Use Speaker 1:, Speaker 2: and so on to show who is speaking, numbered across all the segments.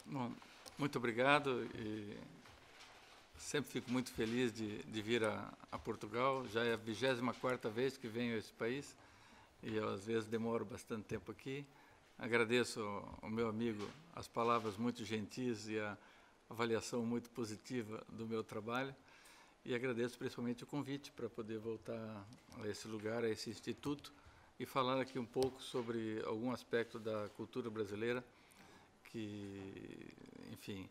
Speaker 1: Bom, muito obrigado e sempre fico muito feliz de vir a Portugal. Já é a 24ª vez que venho a esse país e eu, às vezes, demoro bastante tempo aqui. Agradeço ao meu amigo as palavras muito gentis e a avaliação muito positiva do meu trabalho e agradeço principalmente o convite para poder voltar a esse lugar, a esse instituto e falar aqui um pouco sobre algum aspecto da cultura brasileira que, enfim,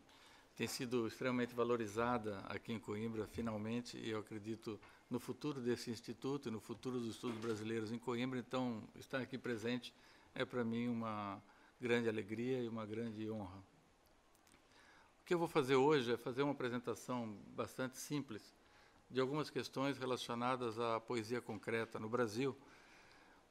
Speaker 1: tem sido extremamente valorizada aqui em Coimbra, finalmente, e eu acredito no futuro desse instituto e no futuro dos estudos brasileiros em Coimbra. Então, estar aqui presente é, para mim, uma grande alegria e uma grande honra. O que eu vou fazer hoje é fazer uma apresentação bastante simples de algumas questões relacionadas à poesia concreta no Brasil,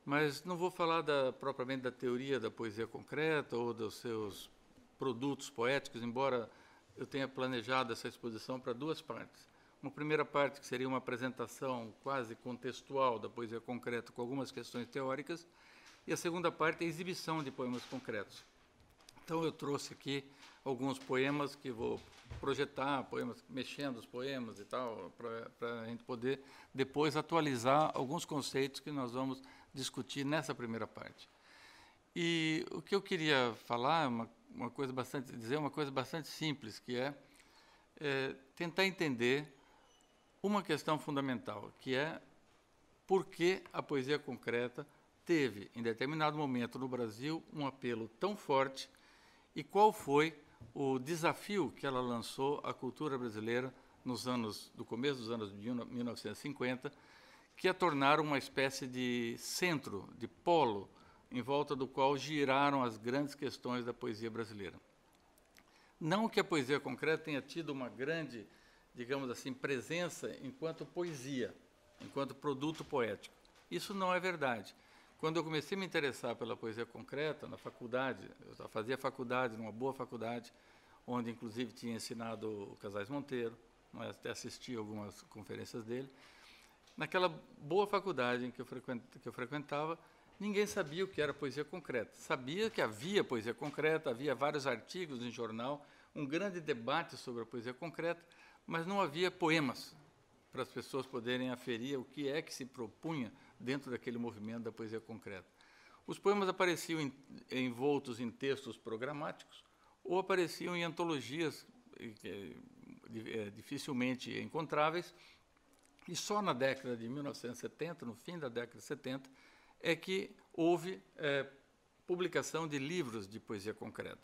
Speaker 1: mas não vou falar propriamente da teoria da poesia concreta ou dos seus produtos poéticos, embora eu tenha planejado essa exposição para duas partes. Uma primeira parte, que seria uma apresentação quase contextual da poesia concreta com algumas questões teóricas, e a segunda parte é a exibição de poemas concretos. Então, eu trouxe aqui alguns poemas que vou projetar, poemas mexendo os poemas e tal, para a gente poder depois atualizar alguns conceitos que nós vamos discutir nessa primeira parte. E o que eu queria falar, dizer uma coisa bastante simples, que é tentar entender uma questão fundamental, que é por que a poesia concreta teve, em determinado momento no Brasil, um apelo tão forte e qual foi o desafio que ela lançou à cultura brasileira no começo dos anos de 1950, que a tornaram uma espécie de centro, de polo, em volta do qual giraram as grandes questões da poesia brasileira. Não que a poesia concreta tenha tido uma grande, digamos assim, presença enquanto poesia, enquanto produto poético. Isso não é verdade. Quando eu comecei a me interessar pela poesia concreta, na faculdade, eu fazia faculdade, numa boa faculdade, onde inclusive tinha ensinado o Casais Monteiro, até assisti algumas conferências dele. Naquela boa faculdade em que eu frequentava, ninguém sabia o que era poesia concreta. Sabia que havia poesia concreta, havia vários artigos em jornal, um grande debate sobre a poesia concreta, mas não havia poemas para as pessoas poderem aferir o que é que se propunha dentro daquele movimento da poesia concreta. Os poemas apareciam envoltos em textos programáticos ou apareciam em antologias dificilmente encontráveis, e só na década de 1970, no fim da década de 70, é que houve publicação de livros de poesia concreta.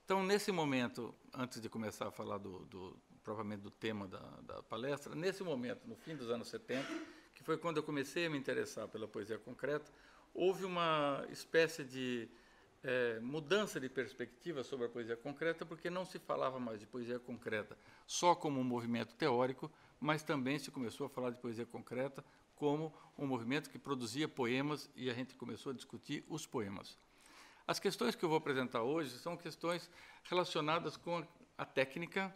Speaker 1: Então, nesse momento, antes de começar a falar provavelmente do tema da palestra, nesse momento, no fim dos anos 70, que foi quando eu comecei a me interessar pela poesia concreta, houve uma espécie de mudança de perspectiva sobre a poesia concreta, porque não se falava mais de poesia concreta só como um movimento teórico, mas também se começou a falar de poesia concreta como um movimento que produzia poemas, e a gente começou a discutir os poemas. As questões que eu vou apresentar hoje são questões relacionadas com a técnica,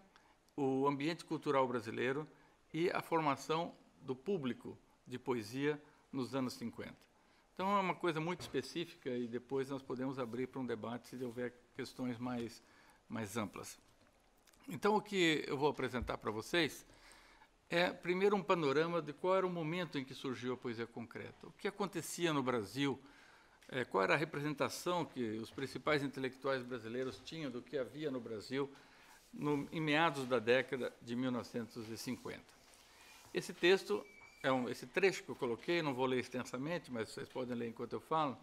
Speaker 1: o ambiente cultural brasileiro e a formação do público de poesia nos anos 50. Então, é uma coisa muito específica e depois nós podemos abrir para um debate se houver questões mais amplas. Então, o que eu vou apresentar para vocês é, primeiro, um panorama de qual era o momento em que surgiu a poesia concreta, o que acontecia no Brasil, qual era a representação que os principais intelectuais brasileiros tinham do que havia no Brasil em meados da década de 1950. Esse texto, esse trecho que eu coloquei, não vou ler extensamente, mas vocês podem ler enquanto eu falo,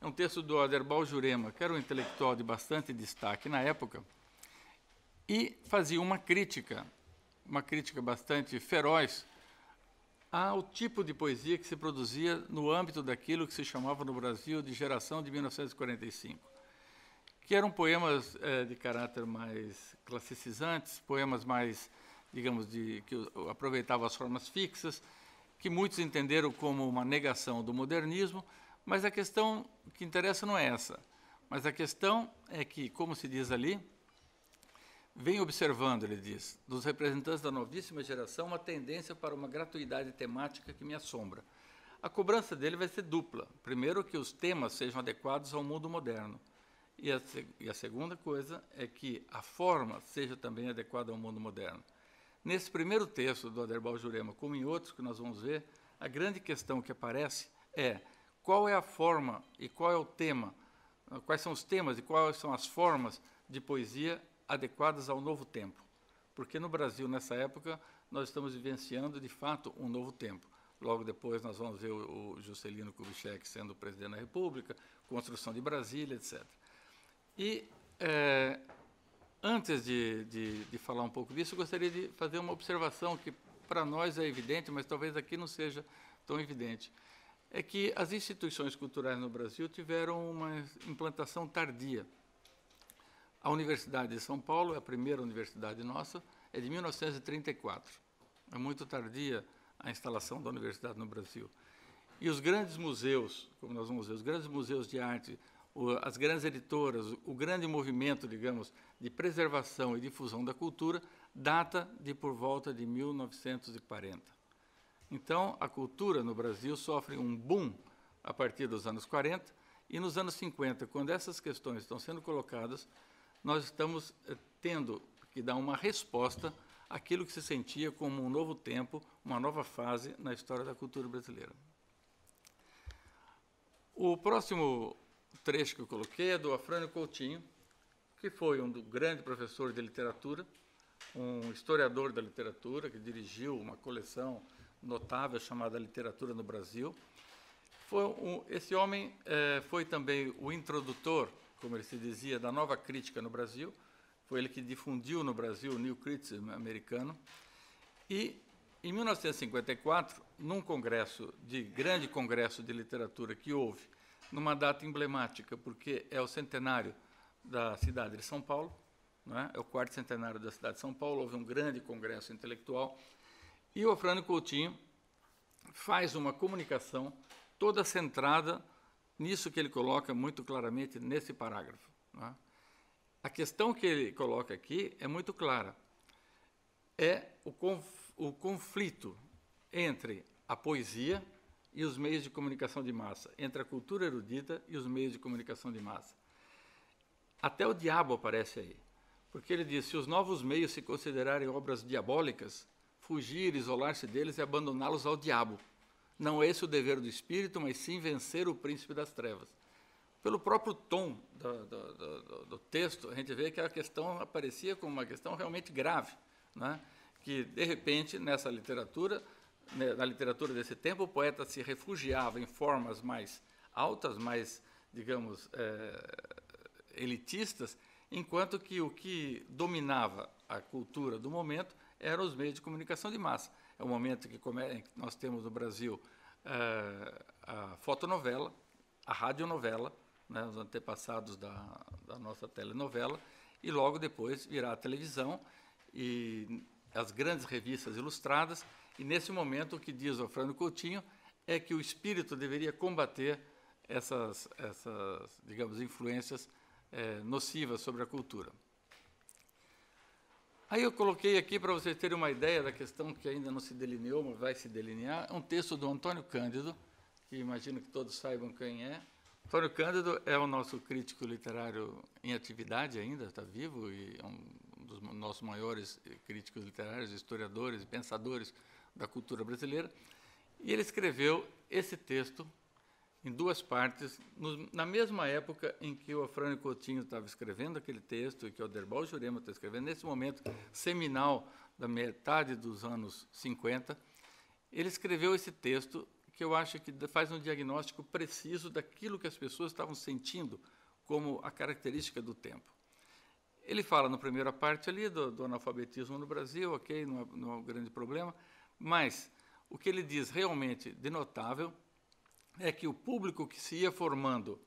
Speaker 1: é um texto do Aderbal Jurema, que era um intelectual de bastante destaque na época, e fazia uma crítica bastante feroz ao tipo de poesia que se produzia no âmbito daquilo que se chamava no Brasil de geração de 1945, que eram poemas de caráter mais classicizantes, poemas mais, digamos, que aproveitavam as formas fixas, que muitos entenderam como uma negação do modernismo, mas a questão que interessa não é essa. Mas a questão é que, como se diz ali, vem observando, ele diz, dos representantes da novíssima geração uma tendência para uma gratuidade temática que me assombra. A cobrança dele vai ser dupla. Primeiro, que os temas sejam adequados ao mundo moderno. E a segunda coisa é que a forma seja também adequada ao mundo moderno. Nesse primeiro texto do Aderbal Jurema, como em outros que nós vamos ver, a grande questão que aparece é qual é a forma e qual é o tema, quais são os temas e quais são as formas de poesia adequadas ao novo tempo. Porque no Brasil, nessa época, nós estamos vivenciando, de fato, um novo tempo. Logo depois nós vamos ver o Juscelino Kubitschek sendo presidente da República, construção de Brasília, etc. E, antes de falar um pouco disso, eu gostaria de fazer uma observação que, para nós, é evidente, mas talvez aqui não seja tão evidente. É que as instituições culturais no Brasil tiveram uma implantação tardia. A Universidade de São Paulo, é a primeira universidade nossa, é de 1934. É muito tardia a instalação da universidade no Brasil. E os grandes museus, como nós vamos ver, os grandes museus de arte, as grandes editoras, o grande movimento, digamos, de preservação e difusão da cultura, data de por volta de 1940. Então, a cultura no Brasil sofre um boom a partir dos anos 40, e nos anos 50, quando essas questões estão sendo colocadas, nós estamos tendo que dar uma resposta àquilo que se sentia como um novo tempo, uma nova fase na história da cultura brasileira. O próximo trecho que eu coloquei é do Afrânio Coutinho, que foi um grande professor de literatura, um historiador da literatura, que dirigiu uma coleção notável chamada Literatura no Brasil. Esse homem foi também o introdutor, como ele se dizia, da nova crítica no Brasil. Foi ele que difundiu no Brasil o New Criticism americano. E, em 1954, num grande congresso de literatura que houve, numa data emblemática, porque é o centenário da cidade de São Paulo, né? É o 4º centenário da cidade de São Paulo, houve um grande congresso intelectual, e o Afrânio Coutinho faz uma comunicação toda centrada nisso que ele coloca muito claramente nesse parágrafo, né? A questão que ele coloca aqui é muito clara. É o conflito entre a poesia e os meios de comunicação de massa, entre a cultura erudita e os meios de comunicação de massa. Até o diabo aparece aí, porque ele diz, se os novos meios se considerarem obras diabólicas, fugir, isolar-se deles e abandoná-los ao diabo. Não é esse o dever do espírito, mas sim vencer o príncipe das trevas. Pelo próprio tom do texto, a gente vê que a questão aparecia como uma questão realmente grave, né? Que, de repente, nessa literatura, na literatura desse tempo, o poeta se refugiava em formas mais altas, mais, digamos, elitistas, enquanto que o que dominava a cultura do momento eram os meios de comunicação de massa. É o momento que nós temos no Brasil a fotonovela, a radionovela, né, os antepassados da nossa telenovela, e logo depois virá a televisão e as grandes revistas ilustradas, e nesse momento o que diz o Afrânio Coutinho é que o espírito deveria combater essas digamos, influências nocivas sobre a cultura. Aí eu coloquei aqui, para vocês terem uma ideia da questão que ainda não se delineou, mas vai se delinear, um texto do Antônio Cândido, que imagino que todos saibam quem é. Antônio Cândido é o nosso crítico literário em atividade ainda, está vivo, e é um dos nossos maiores críticos literários, historiadores e pensadores da cultura brasileira. E ele escreveu esse texto em 2 partes, na mesma época em que o Afrânio Coutinho estava escrevendo aquele texto, e que o Aderbal Jurema está escrevendo, nesse momento seminal da metade dos anos 50, ele escreveu esse texto que eu acho que faz um diagnóstico preciso daquilo que as pessoas estavam sentindo como a característica do tempo. Ele fala na primeira parte ali do analfabetismo no Brasil, ok, não é um grande problema, mas o que ele diz realmente de notável é que o público que se ia formando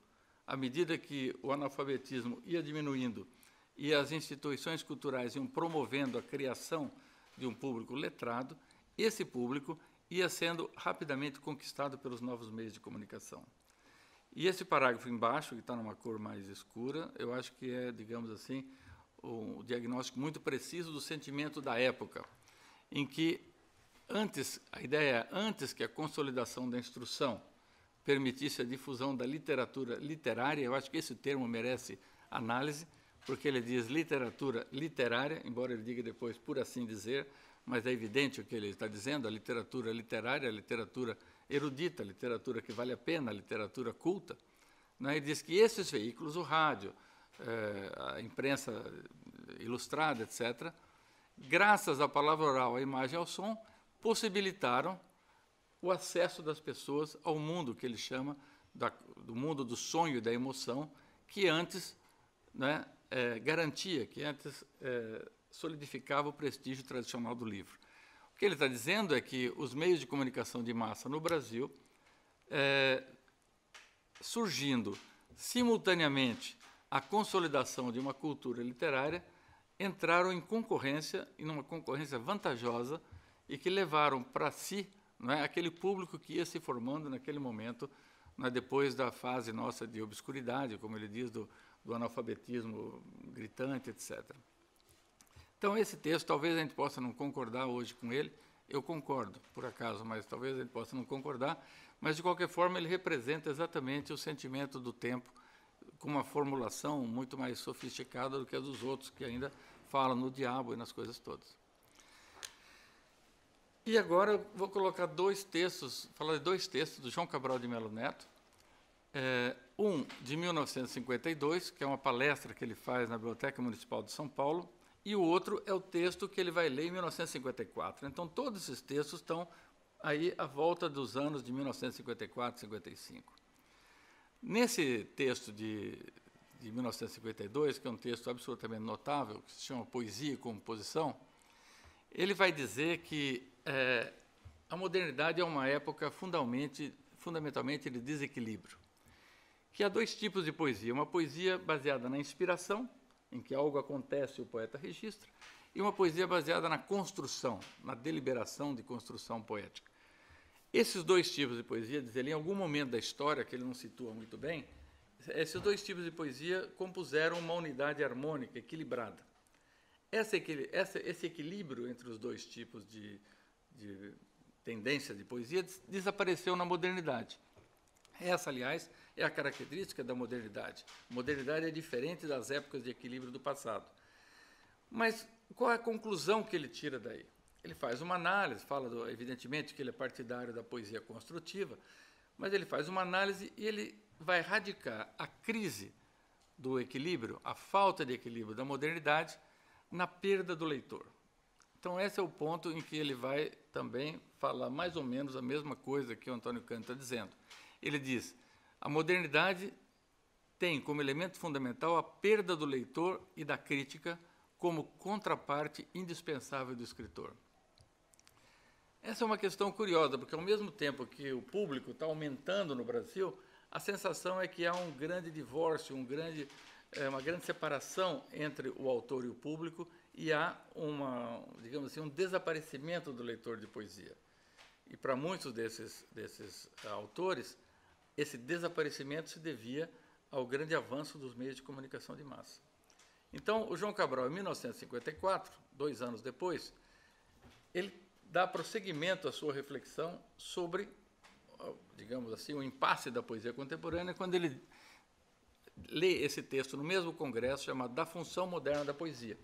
Speaker 1: à medida que o analfabetismo ia diminuindo e as instituições culturais iam promovendo a criação de um público letrado, esse público ia sendo rapidamente conquistado pelos novos meios de comunicação. E esse parágrafo embaixo, que está numa cor mais escura, eu acho que é, digamos assim, um diagnóstico muito preciso do sentimento da época, em que a ideia é, antes que a consolidação da instrução permitisse a difusão da literatura literária, eu acho que esse termo merece análise, porque ele diz literatura literária, embora ele diga depois por assim dizer, mas é evidente o que ele está dizendo, a literatura literária, a literatura erudita, a literatura que vale a pena, a literatura culta. Né? Ele diz que esses veículos, o rádio, a imprensa ilustrada, etc., graças à palavra oral, à imagem e ao som, possibilitaram o acesso das pessoas ao mundo que ele chama do mundo do sonho e da emoção, que antes, né, garantia, que antes solidificava o prestígio tradicional do livro. O que ele está dizendo é que os meios de comunicação de massa no Brasil, surgindo simultaneamente à consolidação de uma cultura literária, entraram em concorrência, em uma concorrência vantajosa, e que levaram para si, não é, aquele público que ia se formando naquele momento, não é, depois da fase nossa de obscuridade, como ele diz, do analfabetismo gritante, etc. Então, esse texto, talvez a gente possa não concordar hoje com ele, eu concordo, por acaso, mas talvez a gente possa não concordar, mas, de qualquer forma, ele representa exatamente o sentimento do tempo, com uma formulação muito mais sofisticada do que a dos outros, que ainda falam no diabo e nas coisas todas. E agora eu vou colocar falar de dois textos do João Cabral de Melo Neto, um de 1952, que é uma palestra que ele faz na Biblioteca Municipal de São Paulo, e o outro é o texto que ele vai ler em 1954. Então, todos esses textos estão aí à volta dos anos de 1954, 55. Nesse texto de 1952, que é um texto absolutamente notável, que se chama Poesia e Composição, ele vai dizer que a modernidade é uma época fundamentalmente de desequilíbrio, que há dois tipos de poesia, uma poesia baseada na inspiração, em que algo acontece e o poeta registra, e uma poesia baseada na construção, na deliberação de construção poética. Esses dois tipos de poesia, diz ele, em algum momento da história, que ele não situa muito bem, esses dois tipos de poesia compuseram uma unidade harmônica, equilibrada. Esse equilíbrio entre os dois tipos de tendência de poesia desapareceu na modernidade. Essa, aliás, é a característica da modernidade. A modernidade é diferente das épocas de equilíbrio do passado. Mas qual é a conclusão que ele tira daí? Ele faz uma análise, fala, evidentemente, que ele é partidário da poesia construtiva, mas ele faz uma análise e ele vai radicar a crise do equilíbrio, a falta de equilíbrio da modernidade, na perda do leitor. Então, esse é o ponto em que ele vai também falar mais ou menos a mesma coisa que o Antônio Cândido está dizendo. Ele diz, a modernidade tem como elemento fundamental a perda do leitor e da crítica como contraparte indispensável do escritor. Essa é uma questão curiosa, porque ao mesmo tempo que o público está aumentando no Brasil, a sensação é que há um grande divórcio, uma grande separação entre o autor e o público, e há digamos assim, um desaparecimento do leitor de poesia. E para muitos desses autores, esse desaparecimento se devia ao grande avanço dos meios de comunicação de massa. Então, o João Cabral, em 1954, 2 anos depois, ele dá prosseguimento à sua reflexão sobre, digamos assim, o impasse da poesia contemporânea, quando ele lê esse texto no mesmo congresso, chamado Da Função Moderna da Poesia.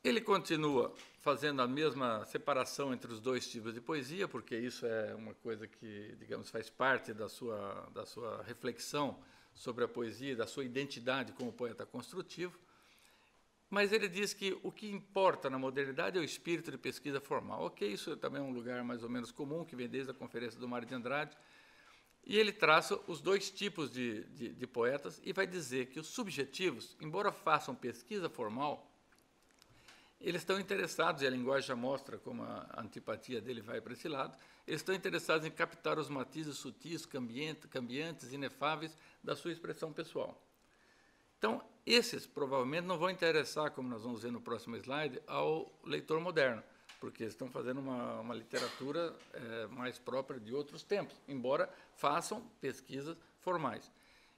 Speaker 1: Ele continua fazendo a mesma separação entre os dois tipos de poesia, porque isso é uma coisa que, digamos, faz parte da sua reflexão sobre a poesia, da sua identidade como poeta construtivo. Mas ele diz que o que importa na modernidade é o espírito de pesquisa formal. Ok, isso também é um lugar mais ou menos comum, que vem desde a Conferência do Mário de Andrade. E ele traça os dois tipos de poetas e vai dizer que os subjetivos, embora façam pesquisa formal, eles estão interessados, e a linguagem já mostra como a antipatia dele vai para esse lado, eles estão interessados em captar os matizes sutis, cambiantes, inefáveis da sua expressão pessoal. Então, esses provavelmente não vão interessar, como nós vamos ver no próximo slide, ao leitor moderno, porque eles estão fazendo uma literatura mais própria de outros tempos, embora façam pesquisas formais.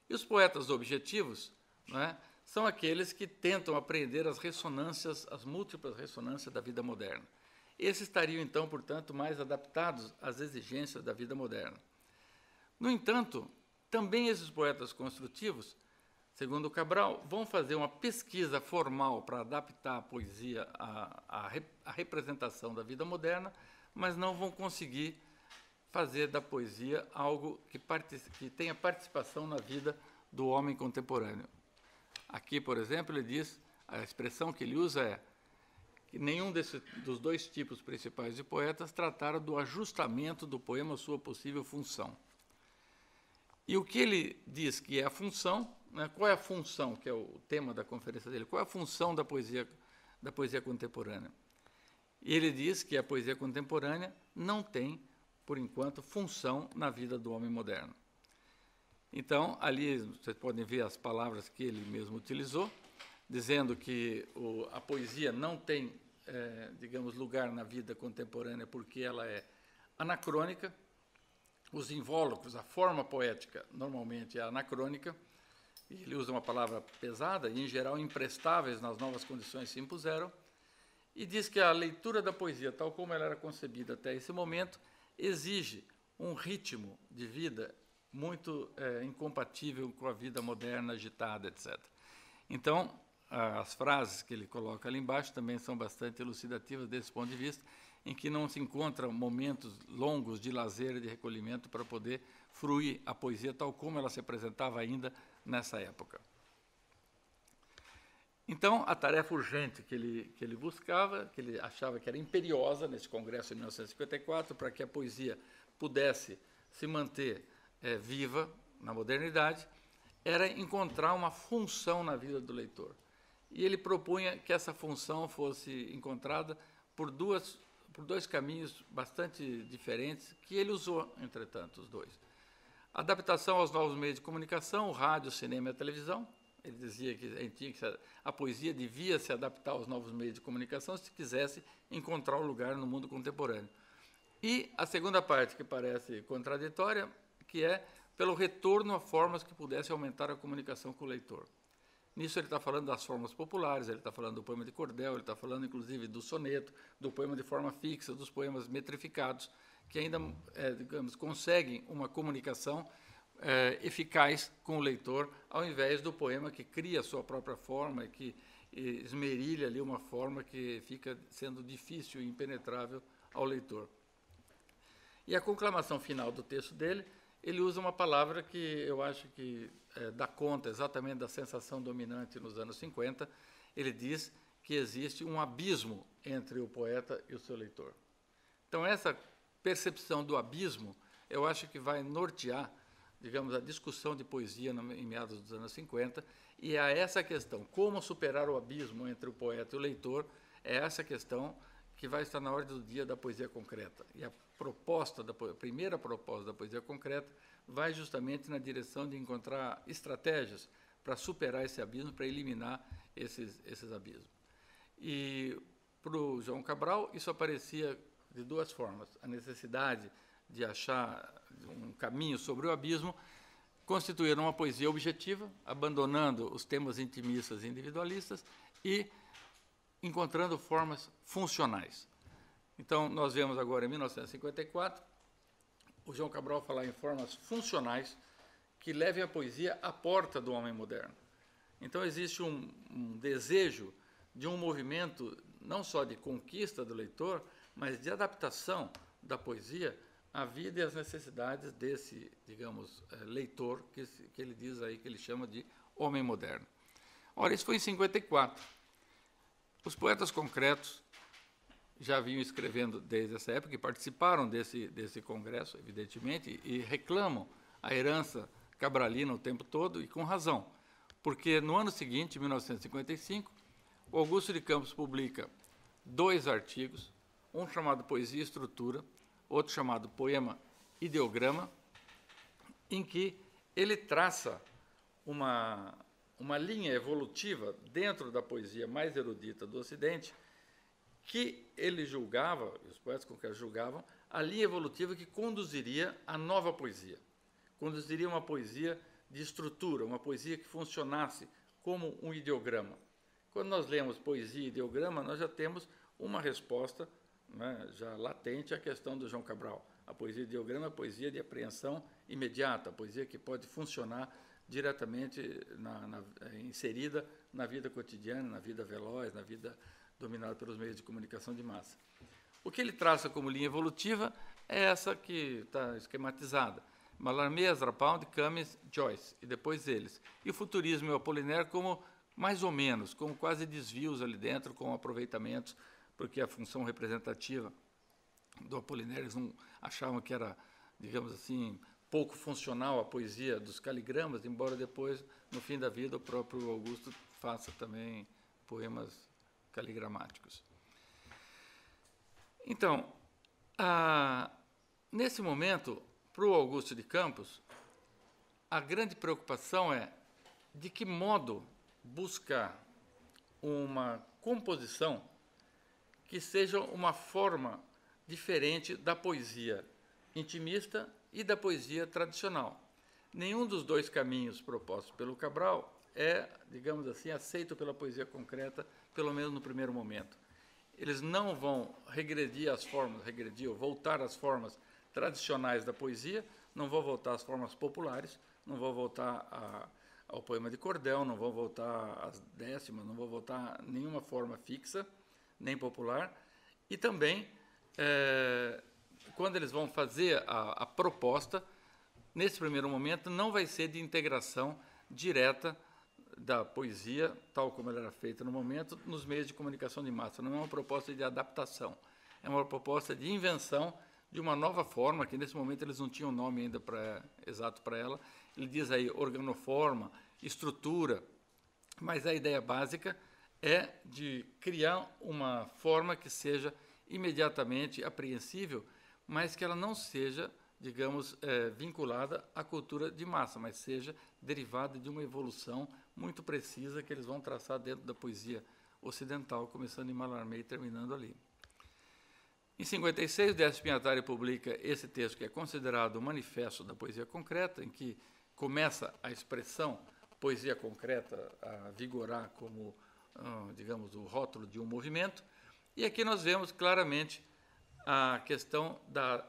Speaker 1: E os poetas objetivos, não é, são aqueles que tentam apreender as múltiplas ressonâncias da vida moderna. Esses estariam, então, portanto, mais adaptados às exigências da vida moderna. No entanto, também esses poetas construtivos segundo Cabral, vão fazer uma pesquisa formal para adaptar a poesia à representação da vida moderna, mas não vão conseguir fazer da poesia algo que tenha participação na vida do homem contemporâneo. Aqui, por exemplo, ele diz, a expressão que ele usa é que nenhum dos dois tipos principais de poetas trataram do ajustamento do poema à sua possível função. E o que ele diz que é a função, né, qual é a função, que é o tema da conferência dele, qual é a função da poesia contemporânea? E ele diz que a poesia contemporânea não tem, por enquanto, função na vida do homem moderno. Então, ali vocês podem ver as palavras que ele mesmo utilizou, dizendo que a poesia não tem, digamos, lugar na vida contemporânea porque ela é anacrônica, os invólucros, a forma poética, normalmente é anacrônica, e ele usa uma palavra pesada e, em geral, imprestáveis nas novas condições se impuseram, e diz que a leitura da poesia, tal como ela era concebida até esse momento, exige um ritmo de vida muito incompatível com a vida moderna, agitada, etc. Então, as frases que ele coloca ali embaixo também são bastante elucidativas desse ponto de vista, em que não se encontram momentos longos de lazer e de recolhimento para poder fruir a poesia tal como ela se apresentava ainda nessa época. Então, a tarefa urgente que ele buscava, que ele achava que era imperiosa nesse congresso de 1954, para que a poesia pudesse se manter viva na modernidade, era encontrar uma função na vida do leitor. E ele propunha que essa função fosse encontrada por dois caminhos bastante diferentes, que ele usou, entretanto, os dois. A adaptação aos novos meios de comunicação, o rádio, o cinema e a televisão. Ele dizia que a poesia devia se adaptar aos novos meios de comunicação se quisesse encontrar um lugar no mundo contemporâneo. E a segunda parte, que parece contraditória, que é pelo retorno a formas que pudessem aumentar a comunicação com o leitor. Nisso ele está falando das formas populares, ele está falando do poema de cordel, ele está falando, inclusive, do soneto, do poema de forma fixa, dos poemas metrificados, que ainda, digamos, conseguem uma comunicação eficaz com o leitor, ao invés do poema que cria a sua própria forma e que esmerilha ali uma forma que fica sendo difícil e impenetrável ao leitor. E a conclamação final do texto dele, ele usa uma palavra que eu acho que dá conta exatamente da sensação dominante nos anos 50. Ele diz que existe um abismo entre o poeta e o seu leitor. Então, essa percepção do abismo, eu acho que vai nortear, digamos, a discussão de poesia em meados dos anos 50, e é essa questão, como superar o abismo entre o poeta e o leitor, é essa questão que vai estar na ordem do dia da poesia concreta. E a primeira proposta da poesia concreta vai justamente na direção de encontrar estratégias para superar esse abismo, para eliminar esses abismos. E para o João Cabral, isso aparecia de duas formas. A necessidade de achar um caminho sobre o abismo, constituir uma poesia objetiva, abandonando os temas intimistas e individualistas e encontrando formas funcionais. Então, nós vemos agora, em 1954, o João Cabral falar em formas funcionais que levem a poesia à porta do homem moderno. Então, existe um desejo de um movimento não só de conquista do leitor, mas de adaptação da poesia à vida e às necessidades desse, digamos, leitor, que ele diz aí, que ele chama de homem moderno. Ora, isso foi em 54. Os poetas concretos já vinham escrevendo desde essa época e participaram desse congresso, evidentemente, e reclamam a herança cabralina o tempo todo, e com razão, porque no ano seguinte, 1955, o Augusto de Campos publica 2 artigos, um chamado Poesia e Estrutura, outro chamado Poema Ideograma, em que ele traça uma linha evolutiva dentro da poesia mais erudita do Ocidente, que ele julgava, os poetas com que ele julgavam, a linha evolutiva que conduziria à nova poesia. Conduziria uma poesia de estrutura, uma poesia que funcionasse como um ideograma. Quando nós lemos poesia e ideograma, nós já temos uma resposta, né, já latente à questão do João Cabral. A poesia de ideograma é a poesia de apreensão imediata, a poesia que pode funcionar diretamente inserida na vida cotidiana, na vida veloz, na vida dominada pelos meios de comunicação de massa. O que ele traça como linha evolutiva é essa que está esquematizada. Mallarmé, Ezra Pound, Camus, Joyce, e depois eles. E o futurismo e o Apollinaire como, mais ou menos, como quase desvios ali dentro, com aproveitamentos, porque a função representativa do Apollinaire, eles não achavam que era, digamos assim, pouco funcional a poesia dos caligramas, embora depois, no fim da vida, o próprio Augusto faça também poemas caligramáticos. Então, nesse momento, para o Augusto de Campos, a grande preocupação é de que modo buscar uma composição que seja uma forma diferente da poesia intimista e da poesia tradicional. Nenhum dos dois caminhos propostos pelo Cabral é, digamos assim, aceito pela poesia concreta, pelo menos no primeiro momento. Eles não vão regredir às formas, ou voltar às formas tradicionais da poesia, não vão voltar às formas populares, não vão voltar ao poema de cordel, não vão voltar às décimas, não vão voltar a nenhuma forma fixa, nem popular, e também quando eles vão fazer a proposta, nesse primeiro momento, não vai ser de integração direta da poesia, tal como ela era feita no momento, nos meios de comunicação de massa. Não é uma proposta de adaptação, é uma proposta de invenção de uma nova forma, que nesse momento eles não tinham nome ainda exato para ela. Ele diz aí organoforma, estrutura, mas a ideia básica é de criar uma forma que seja imediatamente apreensível, mas que ela não seja, digamos, vinculada à cultura de massa, mas seja derivada de uma evolução muito precisa que eles vão traçar dentro da poesia ocidental, começando em Mallarmé e terminando ali. Em 56, Décio Pinhatari publica esse texto que é considerado o manifesto da poesia concreta, em que começa a expressão poesia concreta a vigorar como, digamos, o rótulo de um movimento. E aqui nós vemos claramente a questão da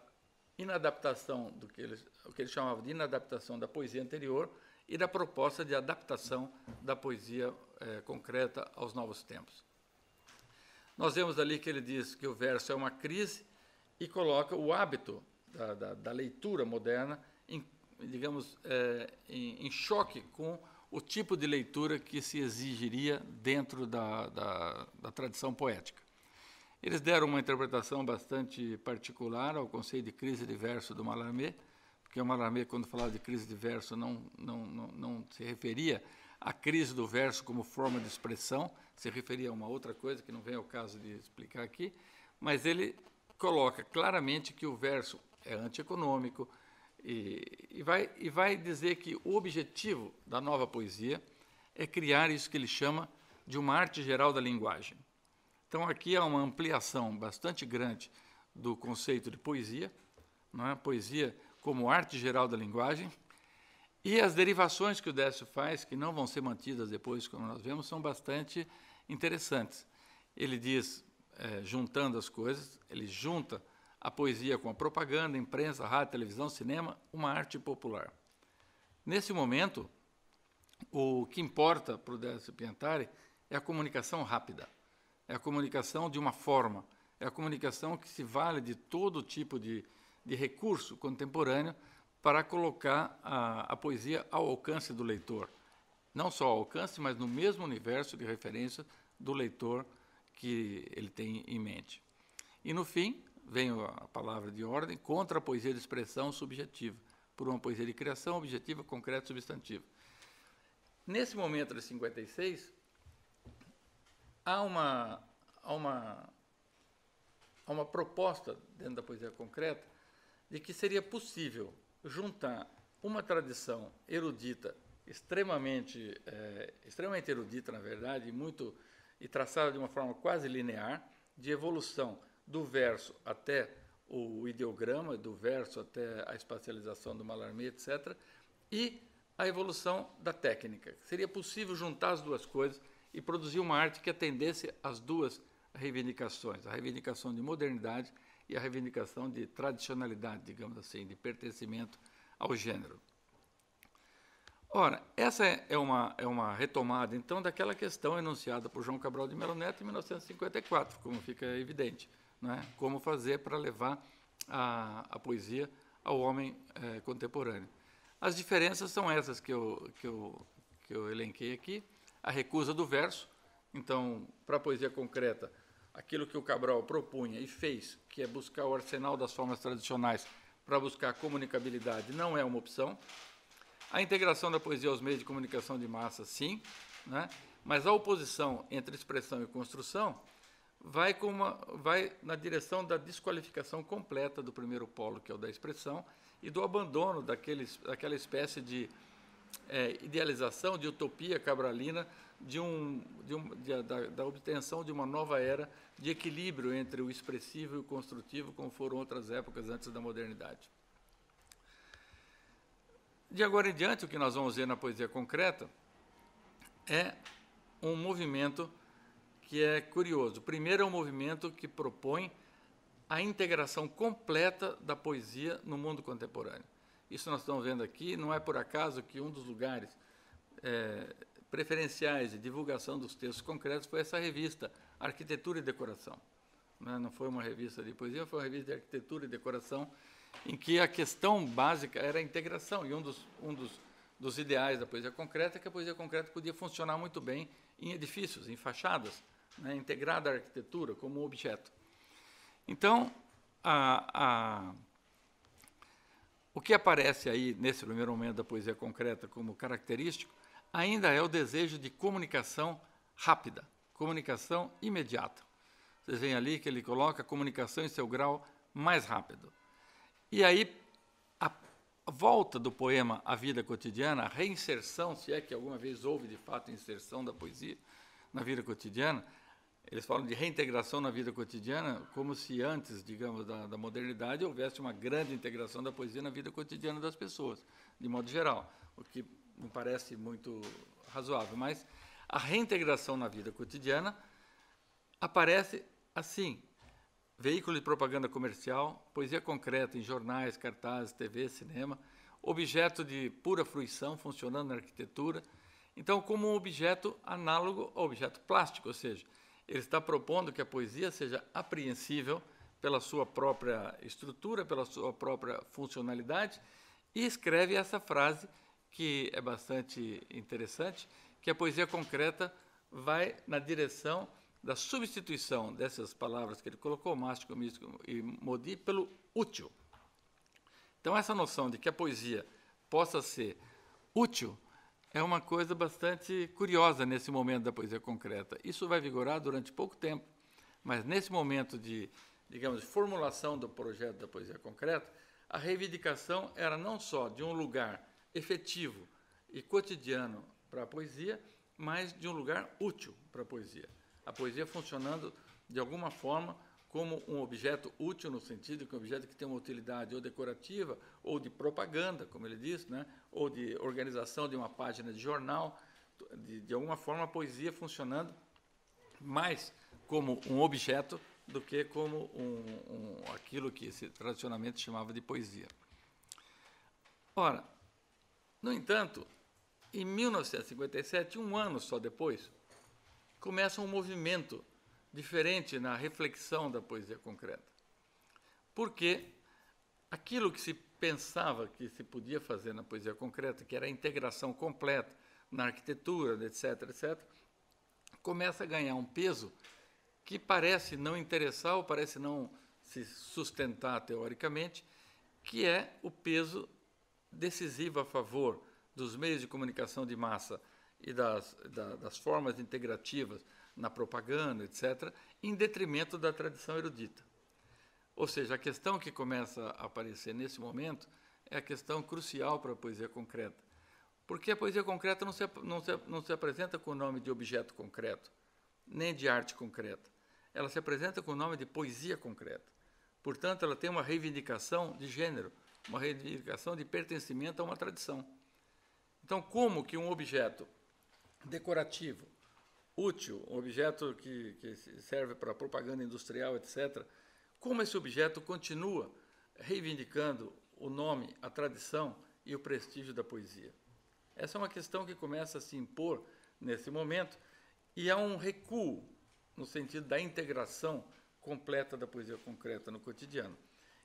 Speaker 1: inadaptação, o que eles chamavam de inadaptação da poesia anterior e da proposta de adaptação da poesia concreta aos novos tempos. Nós vemos ali que ele diz que o verso é uma crise e coloca o hábito da leitura moderna em choque com o tipo de leitura que se exigiria dentro da tradição poética. Eles deram uma interpretação bastante particular ao conceito de crise de verso do Mallarmé, porque o Mallarmé, quando falava de crise de verso, não se referia à crise do verso como forma de expressão, se referia a uma outra coisa que não vem ao caso de explicar aqui, mas ele coloca claramente que o verso é antieconômico e vai dizer que o objetivo da nova poesia é criar isso que ele chama de uma arte geral da linguagem. Então, aqui há uma ampliação bastante grande do conceito de poesia, não é? Poesia como arte geral da linguagem, e as derivações que o Décio faz, que não vão ser mantidas depois, como nós vemos, são bastante interessantes. Ele diz, juntando as coisas, ele junta a poesia com a propaganda, imprensa, rádio, televisão, cinema, uma arte popular. Nesse momento, o que importa para o Décio Pinhatari é a comunicação rápida. É a comunicação de uma forma, é a comunicação que se vale de todo tipo de recurso contemporâneo para colocar a poesia ao alcance do leitor. Não só ao alcance, mas no mesmo universo de referência do leitor que ele tem em mente. E, no fim, vem a palavra de ordem contra a poesia de expressão subjetiva, por uma poesia de criação objetiva, concreta e substantiva. Nesse momento de 56, há uma proposta dentro da poesia concreta de que seria possível juntar uma tradição erudita, extremamente erudita, na verdade, e traçada de uma forma quase linear, de evolução do verso até o ideograma, do verso até a espacialização do Mallarmé, etc., e a evolução da técnica. Seria possível juntar as duas coisas e produzir uma arte que atendesse às duas reivindicações, a reivindicação de modernidade e a reivindicação de tradicionalidade, digamos assim, de pertencimento ao gênero. Ora, essa é uma retomada, então, daquela questão enunciada por João Cabral de Melo Neto em 1954, como fica evidente, não é? Como fazer para levar a poesia ao homem contemporâneo. As diferenças são essas que eu elenquei aqui. A recusa do verso. Então, para a poesia concreta, aquilo que o Cabral propunha e fez, que é buscar o arsenal das formas tradicionais para buscar a comunicabilidade, não é uma opção. A integração da poesia aos meios de comunicação de massa, sim, né? Mas a oposição entre expressão e construção vai na direção da desqualificação completa do primeiro polo, que é o da expressão, e do abandono daquela espécie de idealização, de utopia cabralina, da obtenção de uma nova era de equilíbrio entre o expressivo e o construtivo, como foram outras épocas antes da modernidade. De agora em diante, o que nós vamos ver na poesia concreta é um movimento que é curioso. Primeiro, é um movimento que propõe a integração completa da poesia no mundo contemporâneo. Isso nós estamos vendo aqui, não é por acaso que um dos lugares preferenciais de divulgação dos textos concretos foi essa revista, Arquitetura e Decoração. Não foi uma revista de poesia, foi uma revista de arquitetura e decoração, em que a questão básica era a integração, e um dos ideais da poesia concreta é que a poesia concreta podia funcionar muito bem em edifícios, em fachadas, né, integrada à arquitetura como um objeto. Então, o que aparece aí, nesse primeiro momento da poesia concreta como característico, ainda é o desejo de comunicação rápida, comunicação imediata. Vocês veem ali que ele coloca a comunicação em seu grau mais rápido. E aí, a volta do poema à vida cotidiana, a reinserção, se é que alguma vez houve, de fato, inserção da poesia na vida cotidiana, eles falam de reintegração na vida cotidiana, como se antes, digamos, da modernidade, houvesse uma grande integração da poesia na vida cotidiana das pessoas, de modo geral, o que me parece muito razoável. Mas a reintegração na vida cotidiana aparece assim: veículo de propaganda comercial, poesia concreta em jornais, cartazes, TV, cinema, objeto de pura fruição, funcionando na arquitetura. Então, como um objeto análogo ao objeto plástico, ou seja, ele está propondo que a poesia seja apreensível pela sua própria estrutura, pela sua própria funcionalidade, e escreve essa frase, que é bastante interessante, que a poesia concreta vai na direção da substituição dessas palavras que ele colocou, mástico, místico e modi, pelo útil. Então, essa noção de que a poesia possa ser útil é uma coisa bastante curiosa nesse momento da poesia concreta. Isso vai vigorar durante pouco tempo, mas nesse momento de, digamos, de formulação do projeto da poesia concreta, a reivindicação era não só de um lugar efetivo e cotidiano para a poesia, mas de um lugar útil para a poesia. A poesia funcionando, de alguma forma, como um objeto útil, no sentido que um objeto que tem uma utilidade ou decorativa, ou de propaganda, como ele disse, né? Ou de organização de uma página de jornal, de alguma forma a poesia funcionando mais como um objeto do que como aquilo que se tradicionalmente chamava de poesia. Ora, no entanto, em 1957, um ano só depois, começa um movimento diferente na reflexão da poesia concreta. Porque aquilo que se pensava que se podia fazer na poesia concreta, que era a integração completa na arquitetura, etc., etc., começa a ganhar um peso que parece não interessar ou parece não se sustentar teoricamente, que é o peso decisivo a favor dos meios de comunicação de massa e das formas integrativas na propaganda, etc., em detrimento da tradição erudita. Ou seja, a questão que começa a aparecer nesse momento é a questão crucial para a poesia concreta. Porque a poesia concreta não se apresenta com o nome de objeto concreto, nem de arte concreta. Ela se apresenta com o nome de poesia concreta. Portanto, ela tem uma reivindicação de gênero, uma reivindicação de pertencimento a uma tradição. Então, como que um objeto decorativo, útil, um objeto que serve para propaganda industrial, etc., como esse objeto continua reivindicando o nome, a tradição e o prestígio da poesia. Essa é uma questão que começa a se impor nesse momento e há um recuo no sentido da integração completa da poesia concreta no cotidiano.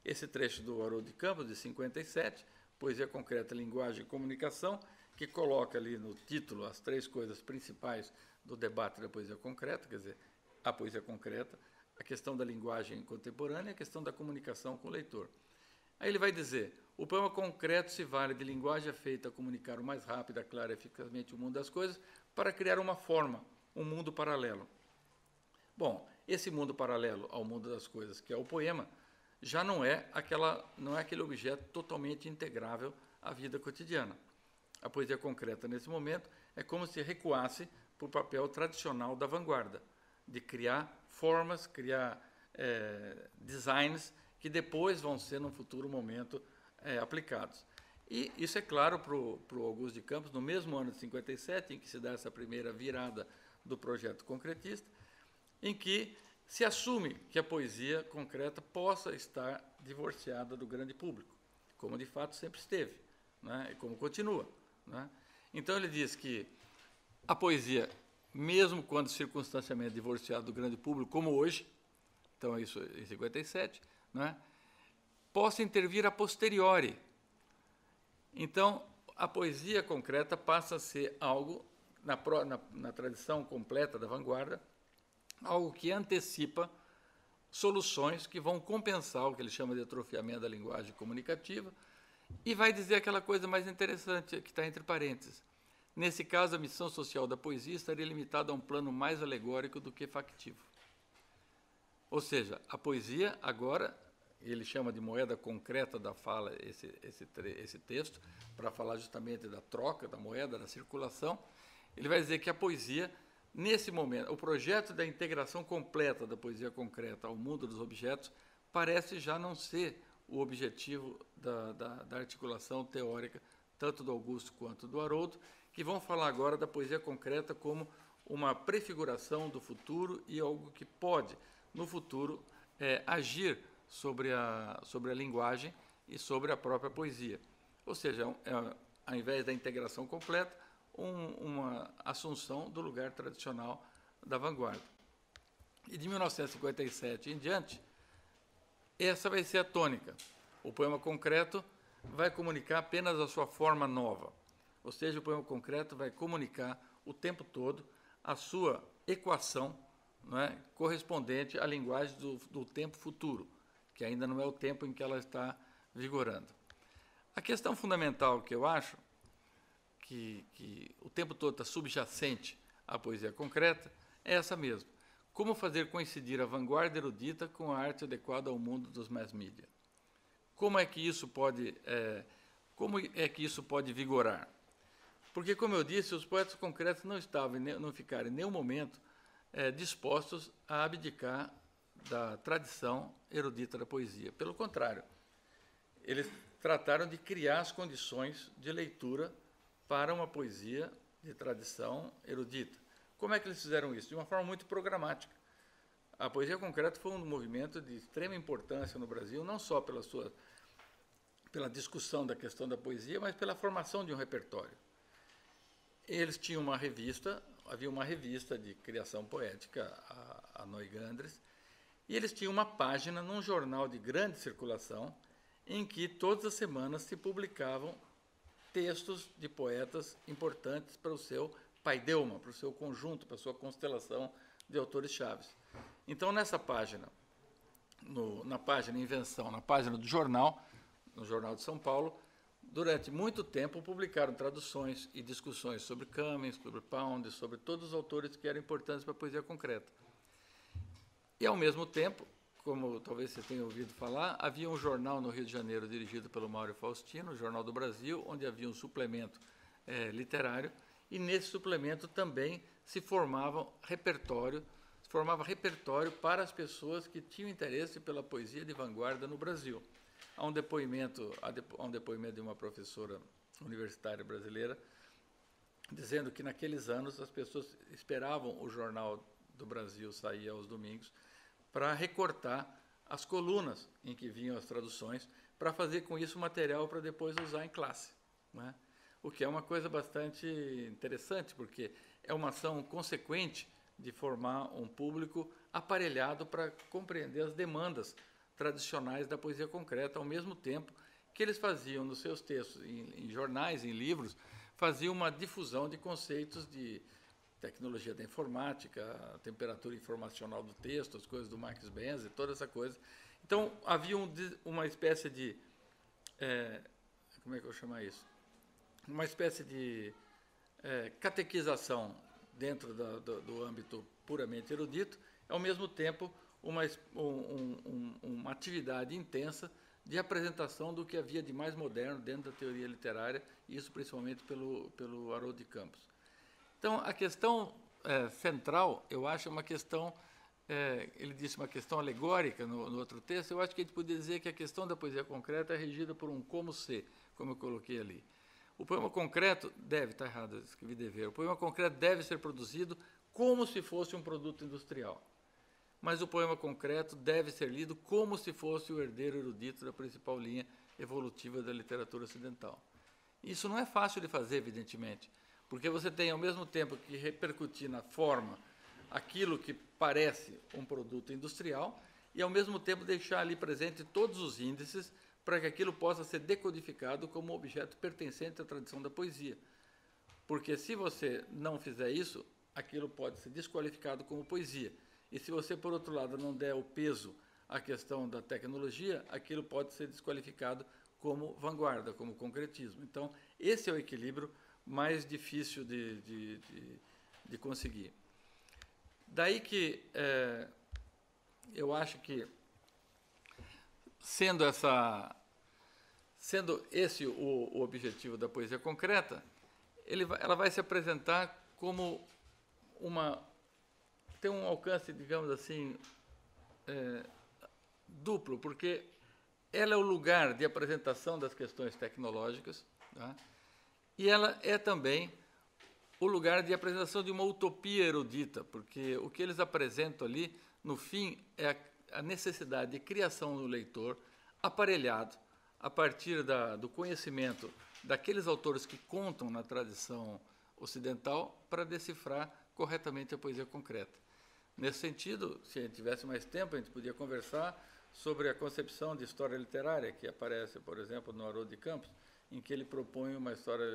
Speaker 1: Esse trecho do Haroldo de Campos, de 57, Poesia Concreta, Linguagem e Comunicação, que coloca ali no título as 3 coisas principais do debate da poesia concreta, quer dizer, a poesia concreta, a questão da linguagem contemporânea e a questão da comunicação com o leitor. Aí ele vai dizer, o poema concreto se vale de linguagem feita a comunicar o mais rápido, claro e eficazmente o mundo das coisas, para criar uma forma, um mundo paralelo. Bom, esse mundo paralelo ao mundo das coisas, que é o poema, já não é aquele objeto totalmente integrável à vida cotidiana. A poesia concreta, nesse momento, é como se recuasse para o papel tradicional da vanguarda, de criar formas, criar designs que depois vão ser, num futuro momento, aplicados. E isso é claro para o Augusto de Campos, no mesmo ano de 57, em que se dá essa primeira virada do projeto concretista, em que se assume que a poesia concreta possa estar divorciada do grande público, como de fato sempre esteve, né, e como continua. Né? Então ele diz que a poesia, mesmo quando circunstancialmente divorciada do grande público, como hoje, então isso em 57, né, possa intervir a posteriori. Então, a poesia concreta passa a ser algo, na tradição completa da vanguarda, algo que antecipa soluções que vão compensar o que ele chama de atrofiamento da linguagem comunicativa e vai dizer aquela coisa mais interessante que está entre parênteses. Nesse caso, a missão social da poesia estaria limitada a um plano mais alegórico do que factivo. Ou seja, a poesia agora, ele chama de moeda concreta da fala esse texto, para falar justamente da troca da moeda, da circulação, ele vai dizer que a poesia, nesse momento, o projeto da integração completa da poesia concreta ao mundo dos objetos parece já não ser o objetivo da articulação teórica, tanto do Augusto quanto do Haroldo, que vão falar agora da poesia concreta como uma prefiguração do futuro e algo que pode, no futuro, agir sobre a linguagem e sobre a própria poesia. Ou seja, ao invés da integração completa, uma assunção do lugar tradicional da vanguarda. E de 1957 em diante, essa vai ser a tônica. O poema concreto vai comunicar apenas a sua forma nova. Ou seja, o poema concreto vai comunicar o tempo todo a sua equação, não é, correspondente à linguagem do tempo futuro, que ainda não é o tempo em que ela está vigorando. A questão fundamental que eu acho que o tempo todo está subjacente à poesia concreta é essa mesmo. Como fazer coincidir a vanguarda erudita com a arte adequada ao mundo dos mass media? Como é que isso pode vigorar? Porque, como eu disse, os poetas concretos não ficaram em nenhum momento dispostos a abdicar da tradição erudita da poesia. Pelo contrário, eles trataram de criar as condições de leitura para uma poesia de tradição erudita. Como é que eles fizeram isso? De uma forma muito programática. A poesia concreta foi um movimento de extrema importância no Brasil, não só pela discussão da questão da poesia, mas pela formação de um repertório. Eles tinham uma revista, havia uma revista de criação poética, a Neugandres, e eles tinham uma página num jornal de grande circulação, em que todas as semanas se publicavam textos de poetas importantes para o seu paideuma, para o seu conjunto, para a sua constelação de autores chaves. Então, nessa página, na página Invenção, na página do jornal, no Jornal de São Paulo, durante muito tempo publicaram traduções e discussões sobre Cummings, sobre Pound, sobre todos os autores que eram importantes para a poesia concreta. E, ao mesmo tempo, como talvez você tenha ouvido falar, havia um jornal no Rio de Janeiro dirigido pelo Mário Faustino, o Jornal do Brasil, onde havia um suplemento literário, e nesse suplemento também se formava repertório para as pessoas que tinham interesse pela poesia de vanguarda no Brasil. Há um depoimento de uma professora universitária brasileira dizendo que naqueles anos as pessoas esperavam o Jornal do Brasil sair aos domingos para recortar as colunas em que vinham as traduções, para fazer com isso material para depois usar em classe, né? O que é uma coisa bastante interessante, porque é uma ação consequente de formar um público aparelhado para compreender as demandas tradicionais da poesia concreta, ao mesmo tempo que eles faziam nos seus textos, em jornais, em livros, faziam uma difusão de conceitos de tecnologia da informática, a temperatura informacional do texto, as coisas do Max Benz, toda essa coisa. Então, havia uma espécie de... como é que eu vou chamar isso? Uma espécie de catequização dentro do âmbito puramente erudito, ao mesmo tempo uma atividade intensa de apresentação do que havia de mais moderno dentro da teoria literária, e isso principalmente pelo Haroldo de Campos. Então, a questão central, eu acho, é uma questão, ele disse uma questão alegórica no outro texto, eu acho que a gente poderia dizer que a questão da poesia concreta é regida por um como ser, como eu coloquei ali. O poema concreto deve, está errado, eu escrevi dever, o poema concreto deve ser produzido como se fosse um produto industrial. Mas o poema concreto deve ser lido como se fosse o herdeiro erudito da principal linha evolutiva da literatura ocidental. Isso não é fácil de fazer, evidentemente, porque você tem, ao mesmo tempo, que repercutir na forma aquilo que parece um produto industrial e, ao mesmo tempo, deixar ali presente todos os índices para que aquilo possa ser decodificado como objeto pertencente à tradição da poesia. Porque, se você não fizer isso, aquilo pode ser desqualificado como poesia. E se você, por outro lado, não der o peso à questão da tecnologia, aquilo pode ser desqualificado como vanguarda, como concretismo. Então, esse é o equilíbrio mais difícil de conseguir. Daí que eu acho que, sendo esse o objetivo da poesia concreta, ela vai se apresentar como tem um alcance, digamos assim, duplo, porque ela é o lugar de apresentação das questões tecnológicas, tá? E ela é também o lugar de apresentação de uma utopia erudita, porque o que eles apresentam ali, no fim, é a necessidade de criação do leitor aparelhado a partir do conhecimento daqueles autores que contam na tradição ocidental para decifrar corretamente a poesia concreta. Nesse sentido, se a gente tivesse mais tempo, a gente podia conversar sobre a concepção de história literária, que aparece, por exemplo, no Haroldo de Campos, em que ele propõe uma história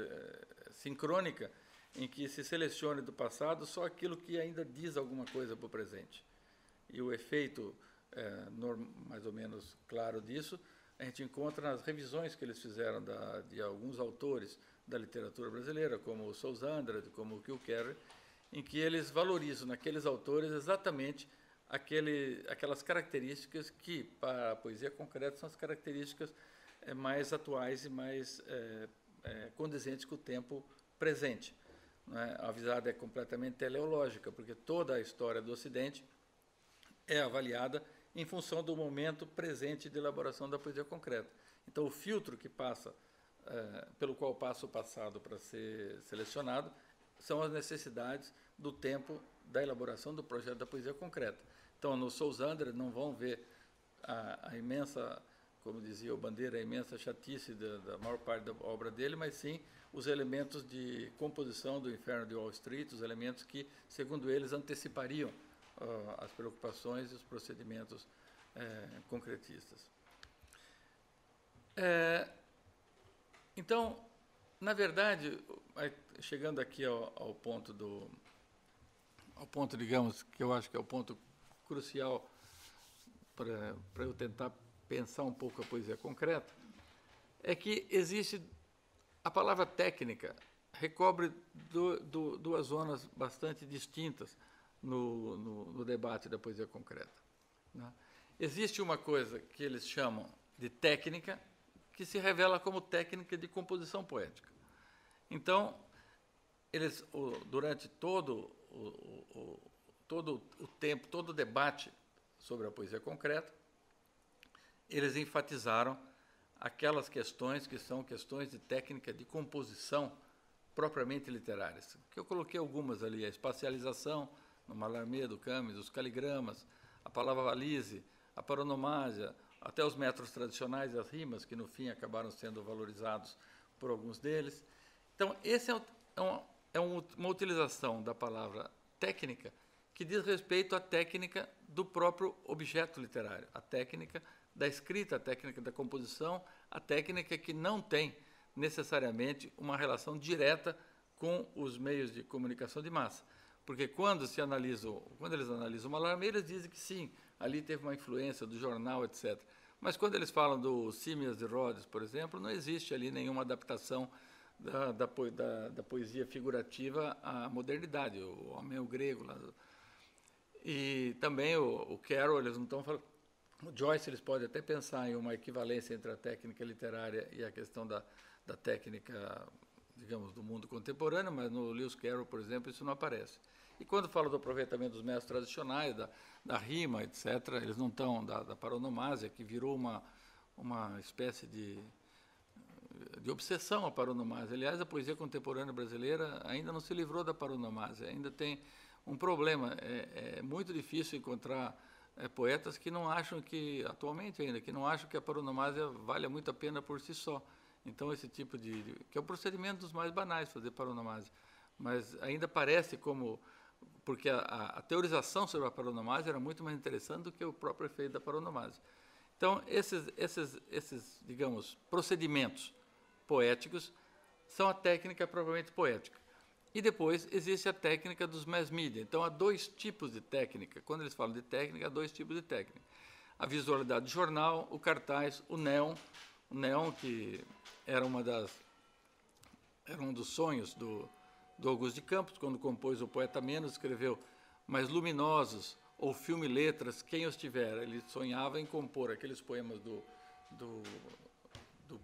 Speaker 1: sincrônica, em que se selecione do passado só aquilo que ainda diz alguma coisa para o presente. E o efeito mais ou menos claro disso, a gente encontra nas revisões que eles fizeram de alguns autores da literatura brasileira, como o Sousa Andrade, como o Kilkerry, em que eles valorizam naqueles autores exatamente aquelas características que, para a poesia concreta, são as características mais atuais e mais condizentes com o tempo presente. Né? A visada é completamente teleológica, porque toda a história do Ocidente é avaliada em função do momento presente de elaboração da poesia concreta. Então, o filtro que passa, pelo qual passa o passado para ser selecionado, são as necessidades do tempo da elaboração do projeto da poesia concreta. Então, no Sousa Andrade não vão ver a imensa, como dizia o Bandeira, a imensa chatice da maior parte da obra dele, mas sim os elementos de composição do Inferno de Wall Street, os elementos que, segundo eles, antecipariam as preocupações e os procedimentos concretistas. Então, na verdade, chegando aqui ao ponto digamos, que eu acho que é o ponto crucial para eu tentar pensar um pouco a poesia concreta, é que existe a palavra técnica recobre duas zonas bastante distintas no debate da poesia concreta. Né? Existe uma coisa que eles chamam de técnica, que se revela como técnica de composição poética. Então, eles, durante todo o tempo, todo o debate sobre a poesia concreta, eles enfatizaram aquelas questões que são questões de técnica de composição propriamente literárias, que eu coloquei algumas ali, a espacialização, no Mallarmé, do Camus, os caligramas, a palavra valise, a paronomásia, até os metros tradicionais e as rimas, que no fim acabaram sendo valorizados por alguns deles. Então, esse é uma utilização da palavra técnica que diz respeito à técnica do próprio objeto literário, a técnica da escrita, a técnica da composição, a técnica que não tem necessariamente uma relação direta com os meios de comunicação de massa. Porque quando eles analisam uma Mallarmé, eles dizem que sim, ali teve uma influência do jornal, etc. Mas quando eles falam do Simmias de Rhodes, por exemplo, não existe ali nenhuma adaptação da poesia figurativa à modernidade, o homem é o grego. Lá. E também o Carroll, eles não estão falando... O Joyce, eles podem até pensar em uma equivalência entre a técnica literária e a questão da técnica, digamos, do mundo contemporâneo, mas no Lewis Carroll, por exemplo, isso não aparece. E quando fala do aproveitamento dos métodos tradicionais, da rima, etc., eles não estão, da paronomásia, que virou uma espécie de obsessão a paronomásia. Aliás, a poesia contemporânea brasileira ainda não se livrou da paronomásia, ainda tem um problema. É muito difícil encontrar poetas que não acham que, atualmente ainda, que não acham que a paronomásia vale muito a pena por si só. Então, esse tipo que é o procedimento dos mais banais, fazer paronomásia. Mas ainda parece como... Porque a teorização sobre a paronomásia era muito mais interessante do que o próprio efeito da paronomásia. Então, esses, digamos, procedimentos poéticos são a técnica propriamente poética. E depois existe a técnica dos mass media. Então, há dois tipos de técnica. Quando eles falam de técnica, há dois tipos de técnica. A visualidade do jornal, o cartaz, o neon. O neon, que era um dos sonhos do Augusto de Campos, quando compôs o Poeta Menos, escreveu mais luminosos, ou filme letras, quem os tiver. Ele sonhava em compor aqueles poemas do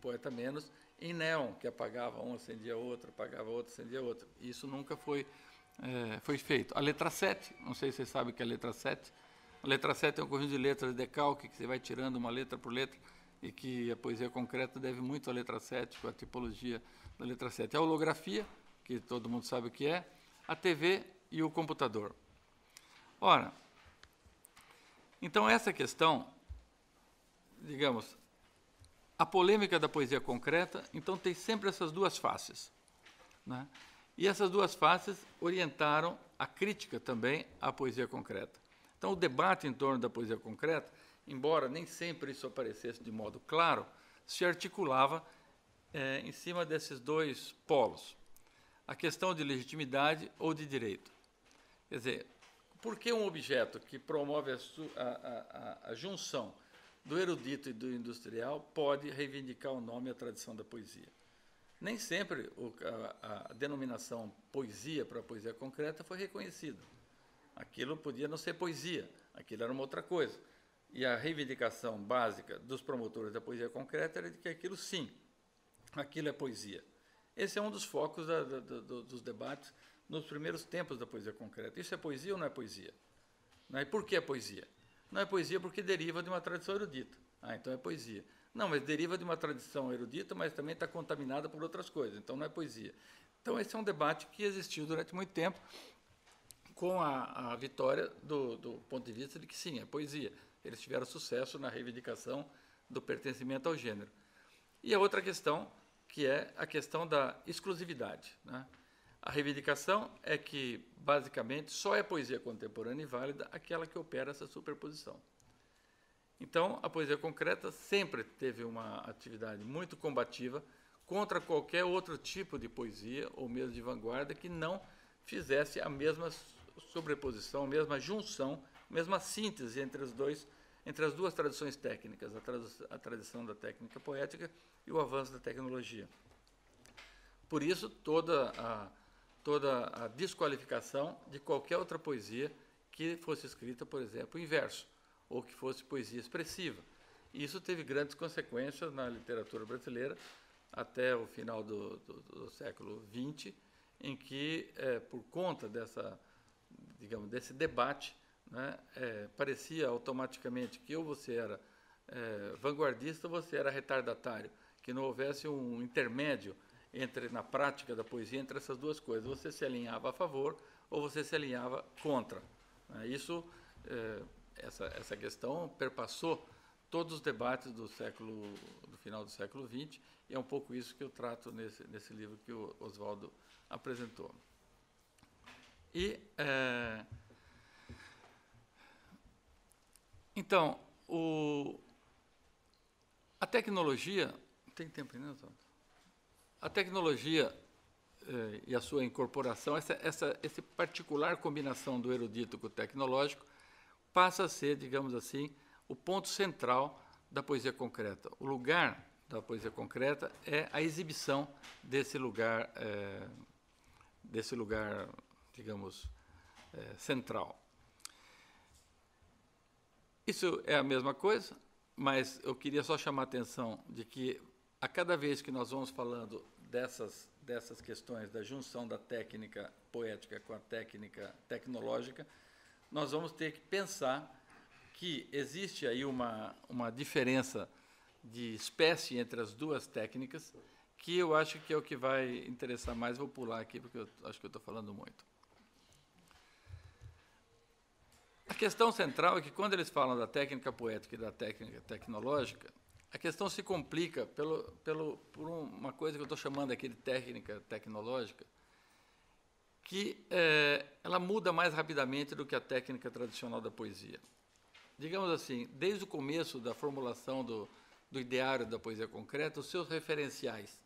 Speaker 1: Poeta Menos em neon, que apagava um, acendia outro, apagava outro, acendia outro. Isso nunca foi feito. A letra 7, não sei se vocês sabem o que é a letra 7. A letra 7 é um conjunto de letras de decalque, que você vai tirando uma letra por letra, e que a poesia concreta deve muito à letra 7, com a tipologia da letra 7. A holografia, que todo mundo sabe o que é, a TV e o computador. Ora, então essa questão, digamos, a polêmica da poesia concreta, então, tem sempre essas duas faces, né? E essas duas faces orientaram a crítica também à poesia concreta. Então, o debate em torno da poesia concreta, embora nem sempre isso aparecesse de modo claro, se articulava em cima desses dois polos. A questão de legitimidade ou de direito. Quer dizer, por que um objeto que promove a junção do erudito e do industrial pode reivindicar o nome e a tradição da poesia? Nem sempre a denominação poesia para a poesia concreta foi reconhecida. Aquilo podia não ser poesia, aquilo era uma outra coisa. E a reivindicação básica dos promotores da poesia concreta era de que aquilo, sim, aquilo é poesia. Esse é um dos focos dos debates nos primeiros tempos da poesia concreta. Isso é poesia ou não é poesia? E por que é poesia? Não é poesia porque deriva de uma tradição erudita. Então é poesia. Não, mas deriva de uma tradição erudita, mas também está contaminada por outras coisas, então não é poesia. Então esse é um debate que existiu durante muito tempo, com a vitória do ponto de vista de que sim, é poesia. Eles tiveram sucesso na reivindicação do pertencimento ao gênero. E a outra questão, que é a questão da exclusividade, né? A reivindicação é que, basicamente, só é poesia contemporânea e válida aquela que opera essa superposição. Então, a poesia concreta sempre teve uma atividade muito combativa contra qualquer outro tipo de poesia, ou mesmo de vanguarda, que não fizesse a mesma sobreposição, a mesma junção, a mesma síntese entre as duas tradições técnicas, a tradição da técnica poética e o avanço da tecnologia. Por isso, toda a desqualificação de qualquer outra poesia que fosse escrita, por exemplo, em verso, ou que fosse poesia expressiva. E isso teve grandes consequências na literatura brasileira até o final do século XX, em que, por conta desse debate, né, parecia automaticamente que ou você era vanguardista ou você era retardatário, que não houvesse um intermédio na prática da poesia entre essas duas coisas. Você se alinhava a favor ou você se alinhava contra. Isso essa questão perpassou todos os debates do final do século XX, e é um pouco isso que eu trato nesse livro que o Oswaldo apresentou. E, então, a tecnologia... Tem tempo ainda, Oswaldo? A tecnologia e a sua incorporação, essa particular combinação do erudito com o tecnológico, passa a ser, digamos assim, o ponto central da poesia concreta. O lugar da poesia concreta é a exibição desse lugar, digamos, central. Isso é a mesma coisa, mas eu queria só chamar a atenção de que, a cada vez que nós vamos falando dessas questões da junção da técnica poética com a técnica tecnológica, nós vamos ter que pensar que existe aí uma diferença de espécie entre as duas técnicas, que eu acho que é o que vai interessar mais. Vou pular aqui, porque eu acho que eu estou falando muito. A questão central é que, quando eles falam da técnica poética e da técnica tecnológica, a questão se complica por uma coisa que eu estou chamando aqui de técnica tecnológica, que ela muda mais rapidamente do que a técnica tradicional da poesia. Digamos assim, desde o começo da formulação do ideário da poesia concreta, os seus referenciais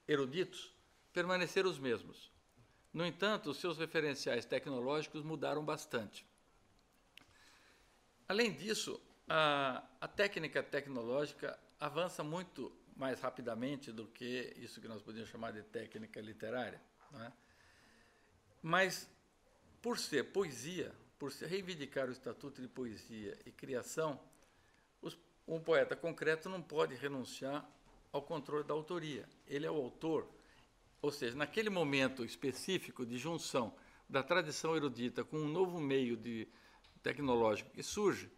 Speaker 1: eruditos permaneceram os mesmos. No entanto, os seus referenciais tecnológicos mudaram bastante. Além disso, a técnica tecnológica avança muito mais rapidamente do que isso que nós podíamos chamar de técnica literária, não é? Mas, por ser poesia, por reivindicar o estatuto de poesia e criação, um poeta concreto não pode renunciar ao controle da autoria. Ele é o autor, ou seja, naquele momento específico de junção da tradição erudita com um novo meio tecnológico que surge,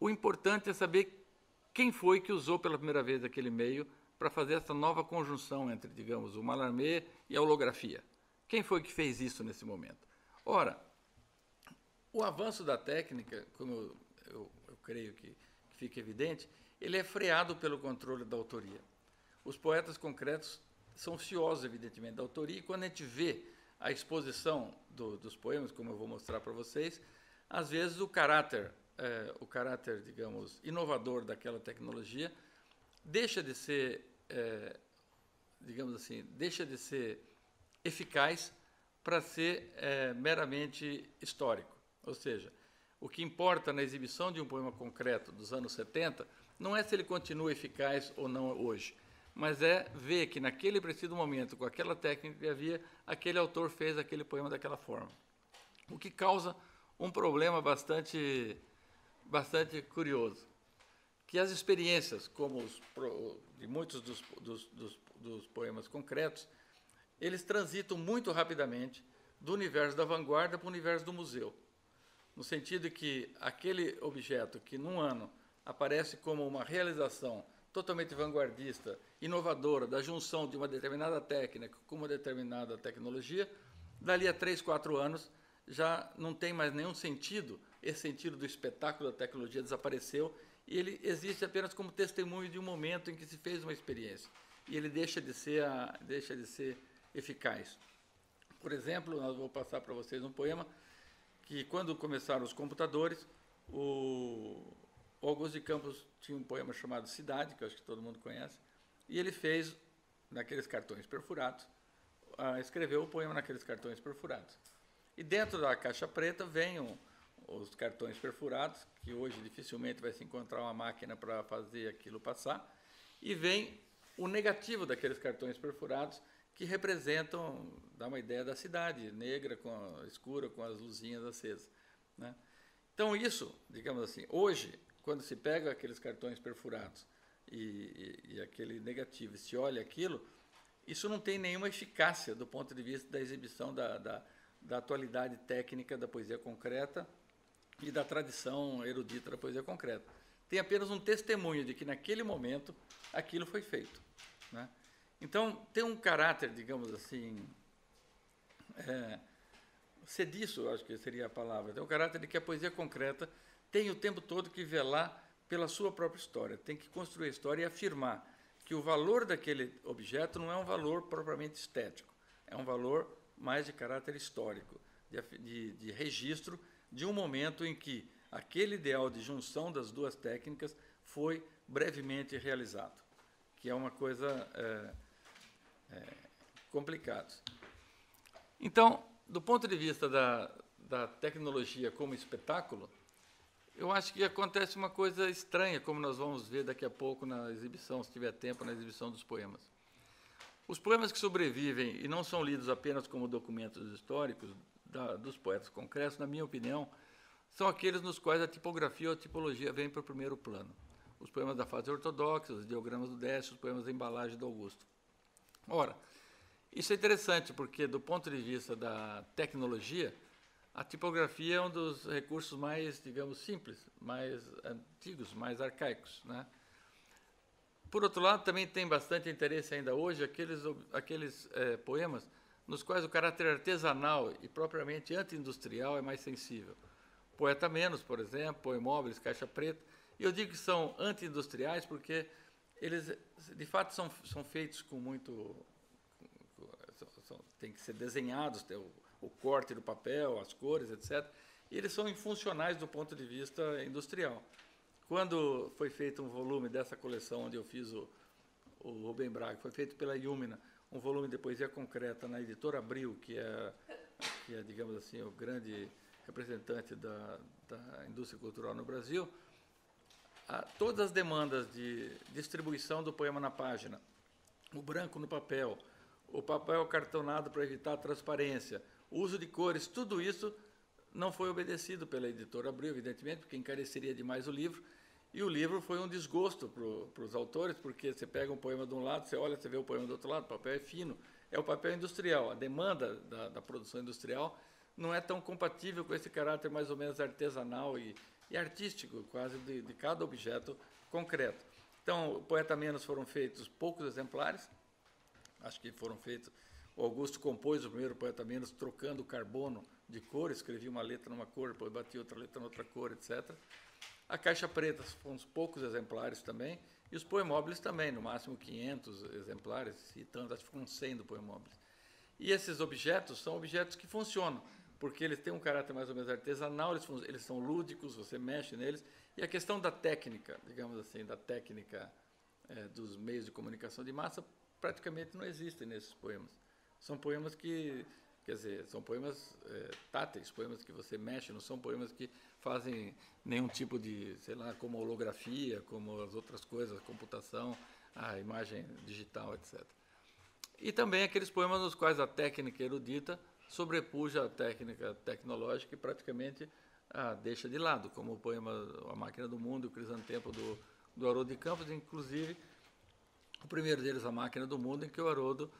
Speaker 1: o importante é saber quem foi que usou pela primeira vez aquele meio para fazer essa nova conjunção entre, digamos, o Mallarmé e a holografia. Quem foi que fez isso nesse momento? Ora, o avanço da técnica, como eu creio que fica evidente, ele é freado pelo controle da autoria. Os poetas concretos são ciosos, evidentemente, da autoria, e quando a gente vê a exposição dos poemas, como eu vou mostrar para vocês, às vezes o caráter, digamos, inovador daquela tecnologia deixa de ser, digamos assim, deixa de ser eficaz para ser meramente histórico. Ou seja, o que importa na exibição de um poema concreto dos anos 70 não é se ele continua eficaz ou não hoje, mas é ver que naquele preciso momento, com aquela técnica que havia, aquele autor fez aquele poema daquela forma. O que causa um problema bastante curioso, que as experiências, como de muitos dos poemas concretos, eles transitam muito rapidamente do universo da vanguarda para o universo do museu, no sentido de que aquele objeto que, num ano, aparece como uma realização totalmente vanguardista, inovadora, da junção de uma determinada técnica com uma determinada tecnologia, dali a 3, 4 anos, já não tem mais nenhum sentido, esse sentido do espetáculo da tecnologia desapareceu, e ele existe apenas como testemunho de um momento em que se fez uma experiência, e ele deixa de ser eficaz. Por exemplo, nós vou passar para vocês um poema que, quando começaram os computadores, o Augusto de Campos tinha um poema chamado Cidade, que eu acho que todo mundo conhece, e ele fez, naqueles cartões perfurados, escreveu o poema naqueles cartões perfurados. E dentro da caixa preta vêm os cartões perfurados, que hoje dificilmente vai se encontrar uma máquina para fazer aquilo passar, e vem o negativo daqueles cartões perfurados, que representam, dá uma ideia da cidade, negra, escura, com as luzinhas acesas, né? Então, isso, digamos assim, hoje, quando se pega aqueles cartões perfurados e aquele negativo e se olha aquilo, isso não tem nenhuma eficácia do ponto de vista da exibição da atualidade técnica da poesia concreta e da tradição erudita da poesia concreta. Tem apenas um testemunho de que, naquele momento, aquilo foi feito, né? Então, tem um caráter, digamos assim, sediço, eu acho que seria a palavra, tem o caráter de que a poesia concreta tem o tempo todo que velar pela sua própria história, tem que construir a história e afirmar que o valor daquele objeto não é um valor propriamente estético, é um valor mais de caráter histórico, de registro de um momento em que aquele ideal de junção das duas técnicas foi brevemente realizado, que é uma coisa complicada. Então, do ponto de vista da tecnologia como espetáculo, eu acho que acontece uma coisa estranha, como nós vamos ver daqui a pouco na exibição, se tiver tempo, na exibição dos poemas. Os poemas que sobrevivem e não são lidos apenas como documentos históricos dos poetas concretos, na minha opinião, são aqueles nos quais a tipografia ou a tipologia vem para o primeiro plano. Os poemas da fase ortodoxa, os ideogramas do Décio, os poemas da embalagem do Augusto. Ora, isso é interessante, porque, do ponto de vista da tecnologia, a tipografia é um dos recursos mais, digamos, simples, mais antigos, mais arcaicos, né? Por outro lado, também tem bastante interesse ainda hoje aqueles poemas nos quais o caráter artesanal e propriamente anti-industrial é mais sensível. Poeta Menos, por exemplo, Poemóveis, Caixa Preta. E eu digo que são anti-industriais porque eles, de fato, são feitos com muito... tem que ser desenhados, ter o corte do papel, as cores, etc. E eles são infuncionais do ponto de vista industrial. Quando foi feito um volume dessa coleção, onde eu fiz o Rubem Braga, foi feito pela Iúmina, um volume de poesia concreta na editora Abril, que é, digamos assim, o grande representante da indústria cultural no Brasil, todas as demandas de distribuição do poema na página, o branco no papel, o papel cartonado para evitar a transparência, o uso de cores, tudo isso não foi obedecido pela editora Abril, evidentemente, porque encareceria demais o livro, e o livro foi um desgosto para os autores, porque você pega um poema de um lado, você olha, você vê o poema do outro lado, o papel é fino, é o papel industrial, a demanda da produção industrial não é tão compatível com esse caráter mais ou menos artesanal e artístico, quase, de cada objeto concreto. Então, o Poeta Menos foram feitos poucos exemplares, acho que foram feitos... O Augusto compôs o primeiro Poeta Menos trocando carbono de cor, escrevia uma letra numa cor, depois batia outra letra noutra cor, etc. A Caixa Preta foram uns poucos exemplares também, e os Poemóveis também, no máximo 500 exemplares, e tanto, acho que foram 100 do Poemóveis. E esses objetos são objetos que funcionam, porque eles têm um caráter mais ou menos artesanal, eles são lúdicos, você mexe neles, e a questão da técnica, digamos assim, da técnica dos meios de comunicação de massa, praticamente não existe nesses poemas. São poemas que, quer dizer, são poemas táteis, poemas que você mexe, não são poemas que fazem nenhum tipo de, sei lá, como holografia, como as outras coisas, a computação, a imagem digital, etc. E também aqueles poemas nos quais a técnica erudita sobrepuja a técnica tecnológica e praticamente deixa de lado, como o poema A Máquina do Mundo, o Crisantempo do Haroldo de Campos, inclusive o primeiro deles, A Máquina do Mundo, em que o Haroldo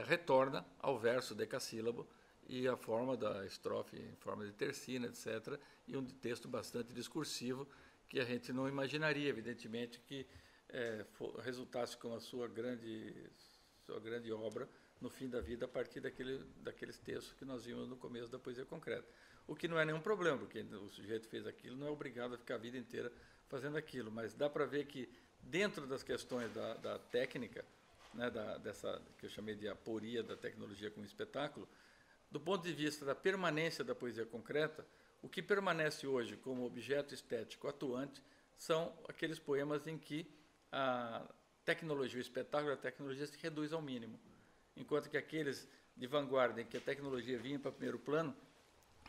Speaker 1: retorna ao verso decassílabo e a forma da estrofe em forma de tercina, etc., e um texto bastante discursivo que a gente não imaginaria, evidentemente, que resultasse com a sua grande obra no fim da vida a partir daqueles textos que nós vimos no começo da poesia concreta. O que não é nenhum problema, porque o sujeito fez aquilo, não é obrigado a ficar a vida inteira fazendo aquilo, mas dá para ver que dentro das questões da técnica, né, dessa que eu chamei de aporia da tecnologia como espetáculo, do ponto de vista da permanência da poesia concreta, o que permanece hoje como objeto estético atuante são aqueles poemas em que a tecnologia, o espetáculo, a tecnologia se reduz ao mínimo, enquanto que aqueles de vanguarda em que a tecnologia vinha para primeiro plano,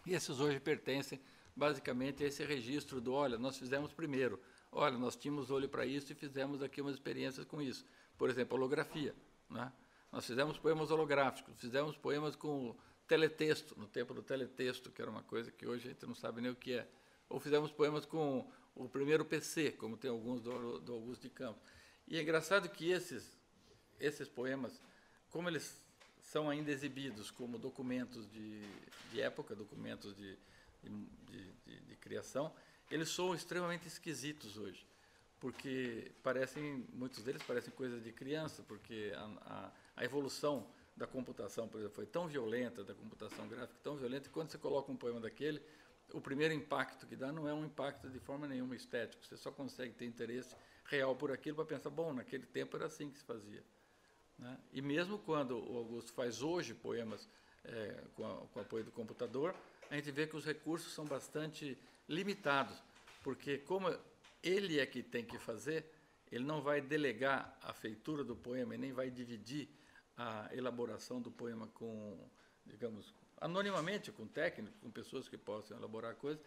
Speaker 1: esses hoje pertencem basicamente a esse registro do, olha, nós fizemos primeiro, olha, nós tínhamos olho para isso e fizemos aqui umas experiências com isso. Por exemplo, holografia, né? Nós fizemos poemas holográficos, fizemos poemas com teletexto, no tempo do teletexto, que era uma coisa que hoje a gente não sabe nem o que é. Ou fizemos poemas com o primeiro PC, como tem alguns do Augusto de Campos. E é engraçado que esses poemas, como eles são ainda exibidos como documentos de época, documentos de criação, eles são extremamente esquisitos hoje, porque muitos deles parecem coisas de criança, porque a evolução da computação, por exemplo, foi tão violenta, da computação gráfica tão violenta, que quando você coloca um poema daquele, o primeiro impacto que dá não é um impacto de forma nenhuma estético, você só consegue ter interesse real por aquilo para pensar, bom, naquele tempo era assim que se fazia. Né? E mesmo quando o Augusto faz hoje poemas com o apoio do computador, a gente vê que os recursos são bastante limitados, porque como ele é que tem que fazer, ele não vai delegar a feitura do poema e nem vai dividir a elaboração do poema com, digamos, anonimamente, com técnicos, com pessoas que possam elaborar coisas.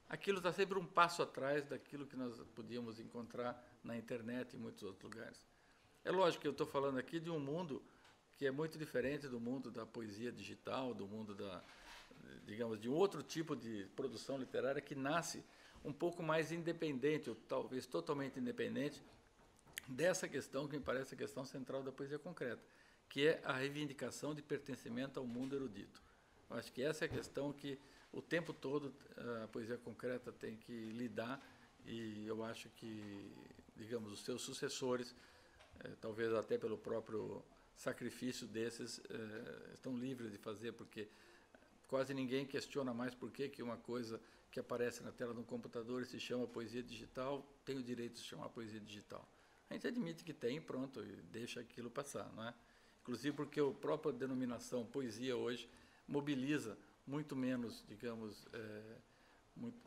Speaker 1: Aquilo está sempre um passo atrás daquilo que nós podíamos encontrar na internet e em muitos outros lugares. É lógico que eu estou falando aqui de um mundo que é muito diferente do mundo da poesia digital, do mundo digamos, de um outro tipo de produção literária que nasce um pouco mais independente, ou talvez totalmente independente, dessa questão que me parece a questão central da poesia concreta, que é a reivindicação de pertencimento ao mundo erudito. Eu acho que essa é a questão que o tempo todo a poesia concreta tem que lidar, e eu acho que, digamos, os seus sucessores, talvez até pelo próprio sacrifício desses, estão livres de fazer, porque quase ninguém questiona mais por que uma coisa que aparece na tela de um computador e se chama poesia digital tem o direito de se chamar poesia digital. A gente admite que tem, pronto, e deixa aquilo passar, não é? Inclusive porque a própria denominação poesia hoje mobiliza muito menos, digamos,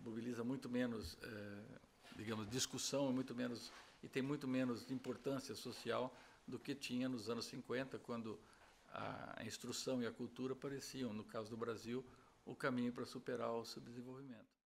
Speaker 1: mobiliza muito menos, digamos, discussão, e tem muito menos importância social do que tinha nos anos 50, quando a instrução e a cultura pareciam, no caso do Brasil, o caminho para superar o subdesenvolvimento.